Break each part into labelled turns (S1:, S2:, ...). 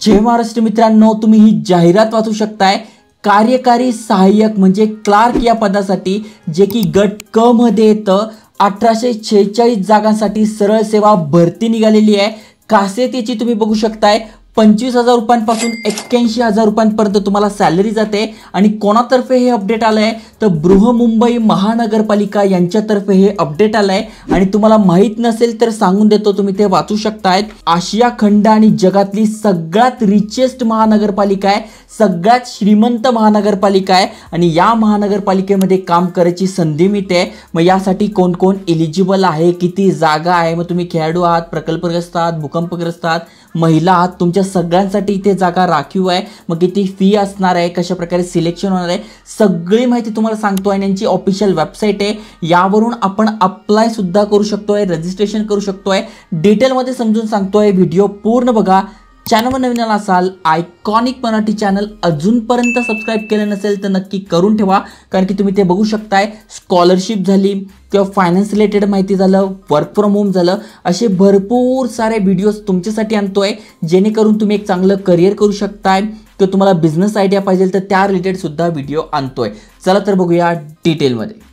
S1: जय महाराष्ट्र मित्रांनो, तुम्ही ही जाहिरात वाचू शकताय। कार्यकारी सहाय्यक म्हणजे क्लार्क या पदासाठी जे की गट क मध्ये येतं 1846 जागांसाठी सरळ सेवा भरती निघालेली आहे। खासियत याची तुम्ही बघू शकताय 25,000 रुपयांपासून 81,000 रुपयांपर्यंत तुम्हाला सॅलरी जाते। आणि कोणातर्फे हे अपडेट आलंय तर बृहमुंबई महानगरपालिका यांच्यातर्फे हे अपडेट आलंय। आणि तुम्हाला माहित नसेल तर सांगून देतो, तुम्ही ते वाचू शकताय। आशिया खंड आणि जगातली सगळ्यात रिचेस्ट महानगरपालिका आहे, सगळ्यात श्रीमंत महानगरपालिका आहे आणि या महानगरपालिकेमध्ये काम करायची संधी मिळते। मग यासाठी कोण कोण एलिजिबल आहे, किती जागा आहे, मग तुम्ही खेळाडू आहात, प्रकल्पग्रस्त आहात, भूकंपग्रस्त आहात, महिला आहात, तुमच्या सगळ्यांसाठी इथे जागा राखीव आहे। मग किती फी असणार आहे, कशा प्रकारे सिलेक्शन होणार आहे, सगळी माहिती तुम्हाला सांगतो आहे। यांची ऑफिशियल वेबसाईट आहे, यावरून आपण अप्लाय सुद्धा करू शकतोय, रजिस्ट्रेशन करू शकतोय। डिटेलमध्ये समजून सांगतोय, व्हिडिओ पूर्ण बघा। चॅनलवर नवीन असाल, आयकॉनिक मराठी चॅनल अजूनपर्यंत सबस्क्राइब केलं नसेल तर नक्की करून ठेवा, कारण की तुम्ही ते बघू शकताय। स्कॉलरशिप झाली किंवा फायनान्स रिलेटेड माहिती झालं, वर्क फ्रॉम होम झालं, असे भरपूर सारे व्हिडिओज तुमच्यासाठी आणतोय, जेणेकरून तुम्ही एक चांगलं करिअर करू शकताय। किंवा तुम्हाला बिझनेस आयडिया पाहिजे तर त्या रिलेटेड सुद्धा व्हिडिओ आणतोय। चला तर बघूया डिटेलमध्ये।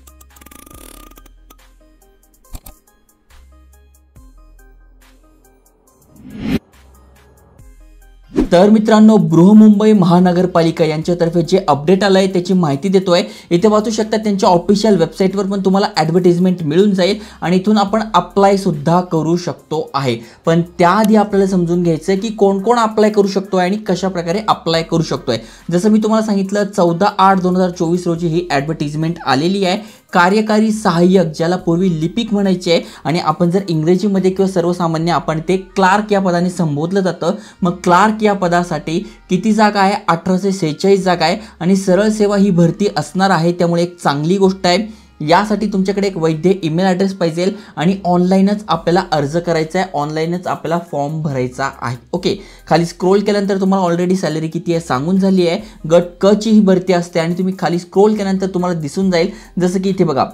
S1: तर मित्रांनो, बृहमुंबई महानगरपालिका यांच्यातर्फे जे अपडेट आलंय त्याची माहिती देतोय। इथे वाचू शकता, त्यांच्या ऑफिशियल वेबसाईटवर पण तुम्हाला ॲडव्हर्टाइजमेंट मिळून जाईल आणि इथून आपण अप्लाय सुद्धा करू शकतो आहे। पण त्याआधी आपल्याला समजून घ्यायचं की कोण कोण अप्लाय करू शकतोय आणि कशा प्रकारे अप्लाय करू शकतोय। जसं मी तुम्हाला सांगितलं, 14/8/2024 रोजी ही ॲडव्हर्टाइजमेंट आलेली आहे। कार्यकारी सहाय्यक, ज्याला पूर्वी लिपिक म्हणायचे आणि आपण जर इंग्रजीमध्ये किंवा सर्वसामान्य आपण ते क्लार्क या पदाने संबोधलं जातं। मग क्लार्क या पदासाठी किती जागा आहे? 1846 जागा आहे आणि सरळ सेवा ही भरती असणार आहे, त्यामुळे एक चांगली गोष्ट आहे। यासाठी तुमच्याकडे एक वैध ईमेल ॲड्रेस पाहिजे आणि ऑनलाईनच आपल्याला अर्ज करायचा आहे, ऑनलाईनच आपल्याला फॉर्म भरायचा आहे। ओके, खाली स्क्रोल केल्यानंतर तुम्हाला ऑलरेडी सॅलरी किती आहे सांगून झाली आहे। गट क ची ही भरती असते आणि तुम्ही खाली स्क्रोल केल्यानंतर तुम्हाला दिसून जाईल, जसं की इथे बघा,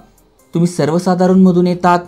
S1: तुम्ही सर्वसाधारणमधून येतात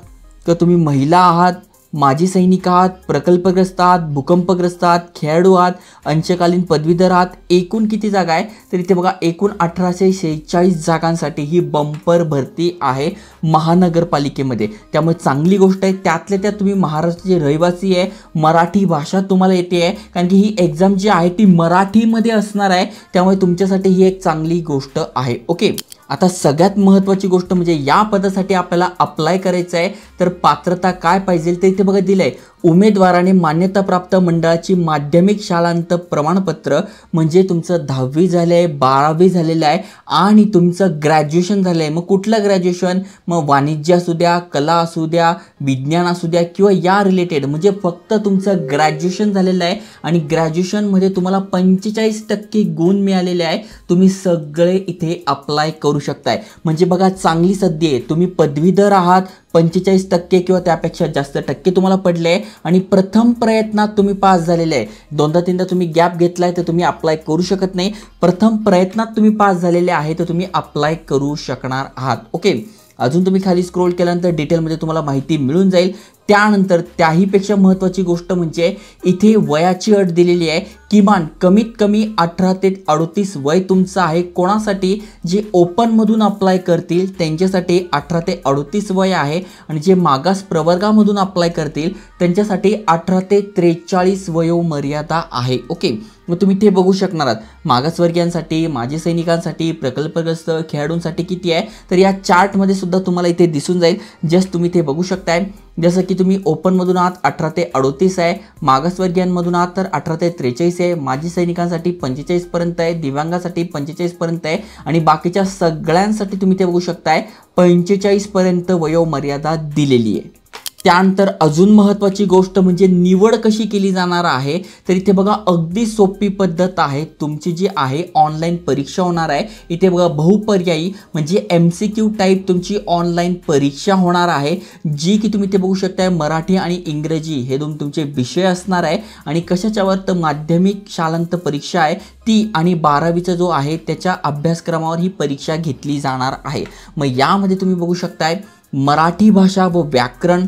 S1: किंवा तुम्ही महिला आहात, माजी सैनिक आहात, प्रकल्पग्रस्त आहात, भूकंपग्रस्त आहात, खेळाडू आहात, अंशकालीन पदवीधर आहात, एकूण किती जागा आहे तर इथे बघा, एकूण 1846 जागांसाठी ही बंपर भरती आहे महानगरपालिकेमध्ये। त्यामुळे चांगली गोष्ट आहे। त्यातल्या त्यात तुम्ही महाराष्ट्राचे रहिवासी आहे, मराठी भाषा तुम्हाला येते आहे, कारण की ही एक्झाम जी आहे ती मराठीमध्ये असणार आहे, त्यामुळे तुमच्यासाठी ही एक चांगली गोष्ट आहे। ओके, आता सगळ्यात महत्त्वाची गोष्ट म्हणजे या पदासाठी आपल्याला अप्लाय करायचं आहे तर पात्रता काय पाहिजे ते इथे बघा दिलंय। उमेदवाराने मान्यताप्राप्त मंडळाची माध्यमिक शालांत प्रमाणपत्र म्हणजे तुमचं 10वी झालं आहे, 12वी झालेलं आहे आणि तुमचं ग्रॅज्युएशन झालं आहे। मग कुठलं ग्रॅज्युएशन? मग वाणिज्य असू द्या, कला असू द्या, विज्ञान असू द्या किंवा या रिलेटेड, म्हणजे फक्त तुमचं ग्रॅज्युएशन झालेलं आहे आणि ग्रॅज्युएशनमध्ये तुम्हाला 45% गुण मिळालेले आहे, तुम्ही सगळे इथे अप्लाय करू शकताय। म्हणजे बघा, चांगली संधी आहे। तुम्ही पदवीधर आहात, 45% किंवा त्यापेक्षा जास्त टक्के तुम्हाला पडले आणि प्रथम प्रयत्नात तुम्ही पास झालेले आहे। दोनदा तीनदा तुम्ही गॅप घेतलाय तर तुम्ही अप्लाय करू शकत नाही। प्रथम प्रयत्नात तुम्ही पास झालेले आहे तर तुम्ही अप्लाय करू शकणार आहात। ओके, अजून तुम्ही खाली स्क्रोल केल्यानंतर डिटेलमध्ये तुम्हाला माहिती मिळून जाईल। त्यानंतर त्याहीपेक्षा महत्त्वाची गोष्ट म्हणजे इथे वयाची अट दिलेली आहे, किमान कमीत कमी 18 ते 38 वय तुमचं आहे। कोणासाठी? जे ओपनमधून अप्लाय करतील त्यांच्यासाठी 18 ते 38 वय आहे आणि जे मागास प्रवर्गामधून अप्लाय करतील त्यांच्यासाठी 18 ते 43 वयोमर्यादा आहे। ओके, मग तुम्ही ते बघू शकणार आहात। मागासवर्गीयांसाठी, माजी सैनिकांसाठी, प्रकल्पग्रस्त, खेळाडूंसाठी किती आहे तर या चार्टमध्ये सुद्धा तुम्हाला इथे दिसून जाईल। जस्ट तुम्ही ते बघू शकताय, जसं की तुम्ही ओपनमधून आहात 18 ते 38 आहे, मागासवर्गीयांमधून आहात तर 18 ते 43 आहे, माजी सैनिकांसाठी 45 पर्यंत आहे, दिव्यांगासाठी 45 पर्यंत आहे आणि बाकीच्या सगळ्यांसाठी तुम्ही ते बघू शकताय 45 पर्यंत वयोमर्यादा दिलेली आहे। त्यानंतर अजून महत्त्वाची गोष्ट म्हणजे निवड कशी केली जाणार आहे तर इथे बघा, अगदी सोपी पद्धत आहे। तुमची जी आहे ऑनलाईन परीक्षा होणार आहे। इथे बघा, बहुपर्यायी म्हणजे MCQ टाईप तुमची ऑनलाईन परीक्षा होणार आहे, जी की तुम्ही ते बघू शकताय मराठी आणि इंग्रजी हे दोन तुमचे विषय असणार आहे। आणि कशाच्यावर तर माध्यमिक शालांत परीक्षा आहे ती आणि 12वीचा जो आहे त्याच्या अभ्यासक्रमावर ही परीक्षा घेतली जाणार आहे। मग यामध्ये तुम्ही बघू शकताय मराठी भाषा व व्याकरण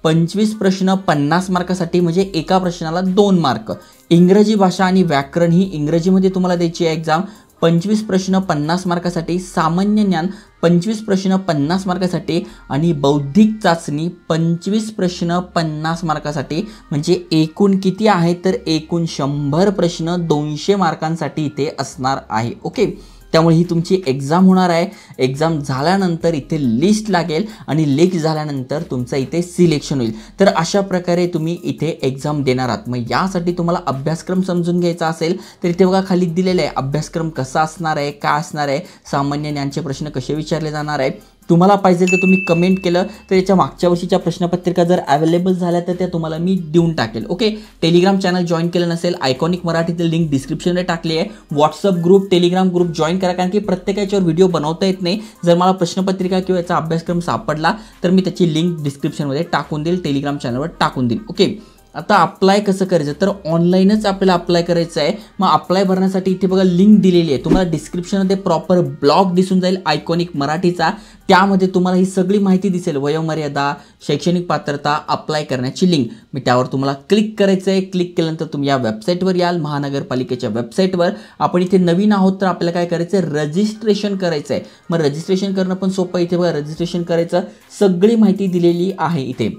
S1: 25 प्रश्न 50 मार्कासाठी, म्हणजे एका प्रश्नाला 2 मार्क, इंग्रजी भाषा आणि व्याकरण ही इंग्रजीमध्ये तुम्हाला द्यायची आहे एक्झाम. 25 प्रश्न 50 मार्कासाठी, सामान्य ज्ञान 25 प्रश्न 50 मार्कासाठी आणि बौद्धिक चाचणी 25 प्रश्न 50 मार्कासाठी. म्हणजे एकूण किती आहे तर एकूण 100 प्रश्न 200 मार्कांसाठी इथे असणार आहे. ओके, त्यामुळे ही तुमची एक्झाम होणार आहे. एक्झाम झाल्यानंतर इथे लिस्ट लागेल आणि लिस्ट झाल्यानंतर तुमचं इथे सिलेक्शन होईल. तर अशा प्रकारे तुम्ही इथे एक्झाम देणार आहात. मग यासाठी तुम्हाला अभ्यासक्रम समजून घ्यायचा असेल तर इथे बघा खाली दिलेलं आहे अभ्यासक्रम कसा असणार आहे, काय असणार आहे, सामान्य ज्ञानचे प्रश्न कसे विचारले जाणार आहे. तुम्हाला पाहिजे तर तुम्ही कमेंट केलं तर याच्या मागच्या वर्षीच्या प्रश्नपत्रिका जर अवेलेबल झाल्या तर त्या तुम्हाला मी देऊन टाकेल. ओके, टेलिग्राम चॅनल जॉईन केलं नसेल, आयकॉनिक मराठीतील लिंक डिस्क्रिप्शनमध्ये टाकली आहे. WhatsApp group, Telegram group join करा, कारण की प्रत्येकाच्यावर व्हिडिओ बनवता येत नाही. जर मला प्रश्नपत्रिका किंवा याचा अभ्यासक्रम सापडला तर मी त्याची लिंक डिस्क्रिप्शनमध्ये टाकून देईल, टेलिग्राम चॅनलवर टाकून देईल. ओके, आता अप्लाय कसं करायचं तर ऑनलाईनच आपल्याला अप्लाय करायचं आहे. मग अप्लाय भरण्यासाठी इथे बघा लिंक दिलेली आहे. तुम्हाला डिस्क्रिप्शनमध्ये प्रॉपर ब्लॉग दिसून जाईल आयकॉनिक मराठीचा. त्यामध्ये तुम्हाला ही सगळी माहिती दिसेल, वयोमर्यादा, शैक्षणिक पात्रता, अप्लाय करण्याची लिंक. मी त्यावर तुम्हाला क्लिक करायचं आहे. क्लिक केल्यानंतर तुम्ही या वेबसाईटवर याल, महानगरपालिकेच्या वेबसाईटवर. आपण इथे नवीन आहोत तर आपल्याला काय करायचं आहे, रजिस्ट्रेशन करायचं आहे. मग रजिस्ट्रेशन करणं पण सोपं. इथे बघा रजिस्ट्रेशन करायचं, सगळी माहिती दिलेली आहे इथे.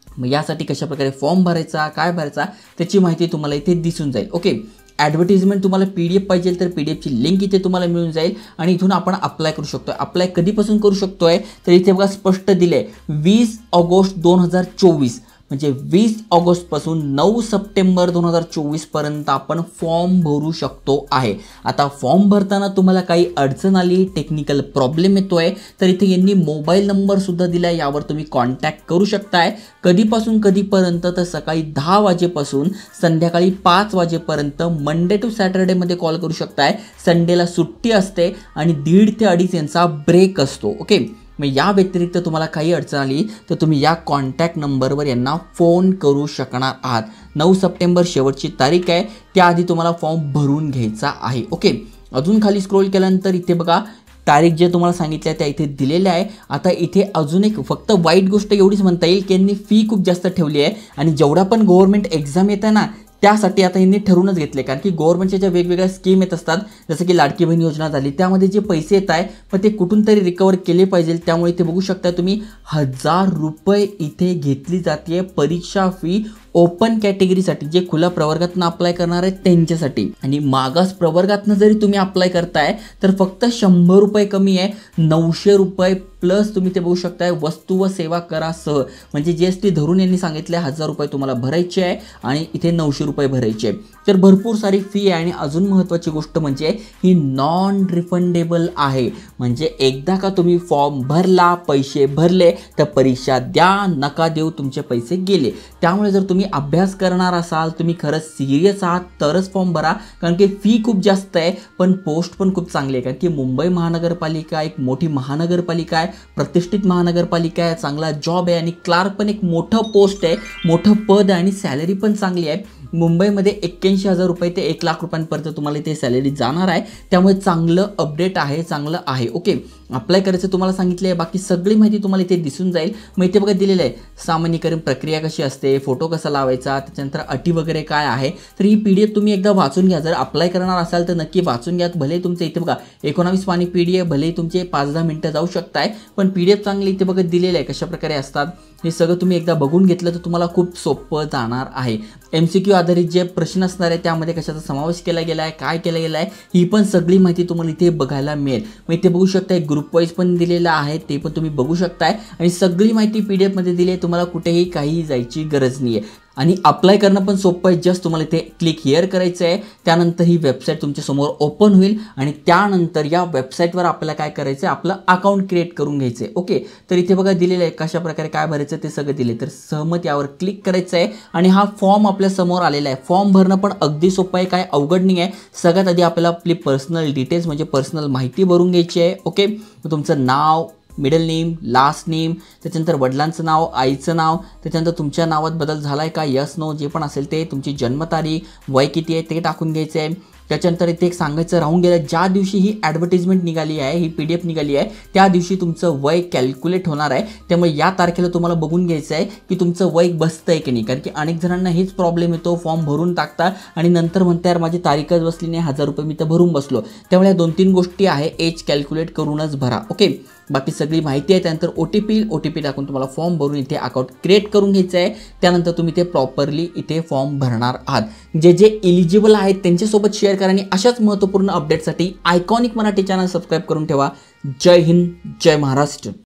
S1: मग यासाठी कशाप्रकारे फॉर्म भरायचा, काय भरायचा त्याची माहिती तुम्हाला इथे दिसून जाईल. ओके, ॲडव्हर्टिजमेंट तुम्हाला PDF पाहिजे तर PDFची लिंक इथे तुम्हाला मिळून जाईल आणि इथून आपण अप्लाय करू शकतो. अप्लाय कधीपासून करू शकतोय तर इथे बघा स्पष्ट दिलं आहे 20 ऑगस्ट 2024. म्हणजे 20 ऑगस्टपासून 9 सप्टेंबर 2024 पर्यंत आपण फॉर्म भरू शकतो आहे. आता फॉर्म भरताना तुम्हाला काही अडचण आली, टेक्निकल प्रॉब्लेम येतोय तर इथे यांनी मोबाईल नंबर सुद्धा दिला आहे, यावर तुम्ही कॉन्टॅक्ट करू शकताय. कधीपासून कधीपर्यंत तर सकाळी 10 वाजेपासून संध्याकाळी 5 वाजेपर्यंत, मंडे टू सॅटर्डेमध्ये कॉल करू शकताय. संडेला सुट्टी असते आणि 1:30 ते 2:30 यांचा ब्रेक असतो. ओके, मग या व्यतिरिक्त तुम्हाला काही अडचण आली तर तुम्ही या कॉन्टॅक्ट नंबरवर यांना फोन करू शकणार आहात. 9 सप्टेंबर शेवटची तारीख आहे, त्याआधी तुम्हाला फॉर्म भरून घ्यायचा आहे. ओके, अजून खाली स्क्रोल केल्यानंतर इथे बघा तारीख जे तुम्हाला सांगितल्या त्या इथे दिलेल्या आहे. आता इथे अजून एक फक्त वाईट गोष्ट एवढीच म्हणता येईल की यांनी फी खूप जास्त ठेवली आहे आणि जेवढा पण गव्हर्नमेंट एक्झाम येत आहे ना त्यासाठी आता यांनी ठरवूनच घेतले, कारण की गव्हर्नमेंटच्या ज्या वेगवेगळ्या स्कीम येत असतात, जसं की लाडकी बहीण योजना झाली, त्यामध्ये जे पैसे येत आहे पण ते कुठून तरी रिकवर केले पाहिजे. त्यामुळे इथे बघू शकता तुम्ही 1000 रुपये इथे घेतली जाते परीक्षा फी ओपन कॅटेगरीसाठी, जे खुल्या प्रवर्गातून अप्लाय करणार आहेत त्यांच्यासाठी. आणि मागास प्रवर्गातून जरी तुम्ही अप्लाय करताय तर फक्त 100 रुपये कमी आहे, 900 रुपये प्लस तुम्ही ते बघू शकताय वस्तू व सेवा करासह. म्हणजे GST धरून यांनी सांगितले 1000 रुपये तुम्हाला भरायचे आहे आणि इथे 900 रुपये भरायचे आहे. तर भरपूर सारी फी आहे. आणि अजून महत्त्वाची गोष्ट म्हणजे ही नॉन रिफंडेबल आहे. म्हणजे एकदा का तुम्ही फॉर्म भरला, पैसे भरले तर परीक्षा द्या, नका देऊ, तुमचे पैसे गेले. त्यामुळे जर तुम्ही अभ्यास करणार असाल, तुम्ही खरंच सिरियस आहात तरच फॉर्म भरा, कारण की फी खूप जास्त आहे पण पोस्ट पण खूप चांगली आहे. कारण की मुंबई महानगरपालिका एक मोठी महानगरपालिका आहे, प्रतिष्ठित महानगरपालिका आहे, चांगला जॉब आहे आणि क्लार्क पण एक मोठं पोस्ट आहे, मोठं पद आहे आणि सॅलरी पण चांगली आहे. मुंबईमध्ये 81,000 रुपये ते 1 लाख रुपयांपर्यंत तुम्हाला इथे सॅलरी जाणार आहे. त्यामुळे चांगलं अपडेट आहे, चांगलं आहे. ओके, अप्लाय करायचं तुम्हाला सांगितलं आहे, बाकी सगळी माहिती तुम्हाला इथे दिसून जाईल. मग इथे बघा दिलेलं आहे सामान्यीकरण प्रक्रिया कशी असते, फोटो कसा लावायचा, त्याच्यानंतर अटी वगैरे काय आहे. तर ही PDF तुम्ही एकदा वाचून घ्या. जर अप्लाय करणार असाल तर नक्की वाचून घ्या. भले तुमचं इथे बघा 19 पानी PDF, भले तुमचे 5-10 मिनिटं जाऊ शकताय पण PDF चांगली इथे बघा दिलेलं आहे कशा प्रकारे असतात. हे सगळं तुम्ही एकदा बघून घेतलं तर तुम्हाला खूप सोपं जाणार आहे. MCQ आधारित जे प्रश्न असणार आहे त्यामध्ये कशाचा समावेश केला गेला आहे, काय केला गेला आहे, ही पण सगळी माहिती तुम्हाला इथे बघायला मिळेल. मग इथे बघू शकताय ग्रुप वाईज पण दिलेलं आहे, ते पण तुम्ही बघू शकताय आणि सगळी माहिती PDF मध्ये दिली आहे. तुम्हाला कुठेही काही जायची गरज नाही आहे आणि अप्लाय करणं पण सोपं आहे. जस्ट तुम्हाला इथे क्लिक हिअर करायचं आहे, त्यानंतर ही वेबसाईट तुमच्या समोर ओपन होईल आणि त्यानंतर या वेबसाईटवर आपल्याला काय करायचं आहे, आपलं अकाउंट क्रिएट करून घ्यायचं आहे. ओके, तर इथे बघा दिलेलं आहे कशा प्रकारे काय भरायचं ते सगळं दिले. तर सहमत यावर क्लिक करायचं आहे आणि हा फॉर्म आपल्या समोर आलेला आहे. फॉर्म भरणं पण अगदी सोपं आहे, काय अवघड नाही आहे. सगळ्यात आधी आपल्याला आपली पर्सनल डिटेल्स म्हणजे पर्सनल माहिती भरून घ्यायची आहे. ओके, तुमचं नाव, मिडल नेम, लास्ट नेम, त्याच्यानंतर वडिलांचं नाव, आईचं नाव, त्याच्यानंतर तुमच्या नावात बदल झाला आहे का, यस नो जे पण असेल ते, तुमची जन्मतारीख, वय किती आहे ते टाकून घ्यायचं आहे. त्याच्यानंतर इथे एक सांगायचं राहून गेलं, ज्या दिवशी ही ॲडव्हर्टिजमेंट निघाली आहे, ही PDF निघाली आहे, त्या दिवशी तुमचं वय कॅल्क्युलेट होणार आहे. त्यामुळे या तारखेला तुम्हाला बघून घ्यायचं आहे की तुमचं वय बसतंय की नाही. कारण की अनेक जणांना हेच प्रॉब्लेम येतो, फॉर्म भरून टाकता आणि नंतर म्हणता यार माझी तारीखच बसली नाही, 1000 रुपये मी तर भरून बसलो. त्यामुळे 2-3 गोष्टी आहे, एज कॅल्क्युलेट करूनच भरा. ओके, बाकी सगळी माहिती आहे. त्यानंतर OTP टाकून तुम्हाला फॉर्म भरून इथे अकाउंट क्रिएट करून घ्यायचं आहे. त्यानंतर तुम्ही ते प्रॉपरली इथे फॉर्म भरणार आहात. जे एलिजिबल आहेत त्यांच्यासोबत शेअर करा आणि अशाच महत्त्वपूर्ण अपडेटसाठी आयकॉनिक मराठी चॅनल सबस्क्राईब करून ठेवा. जय हिंद, जय महाराष्ट्र.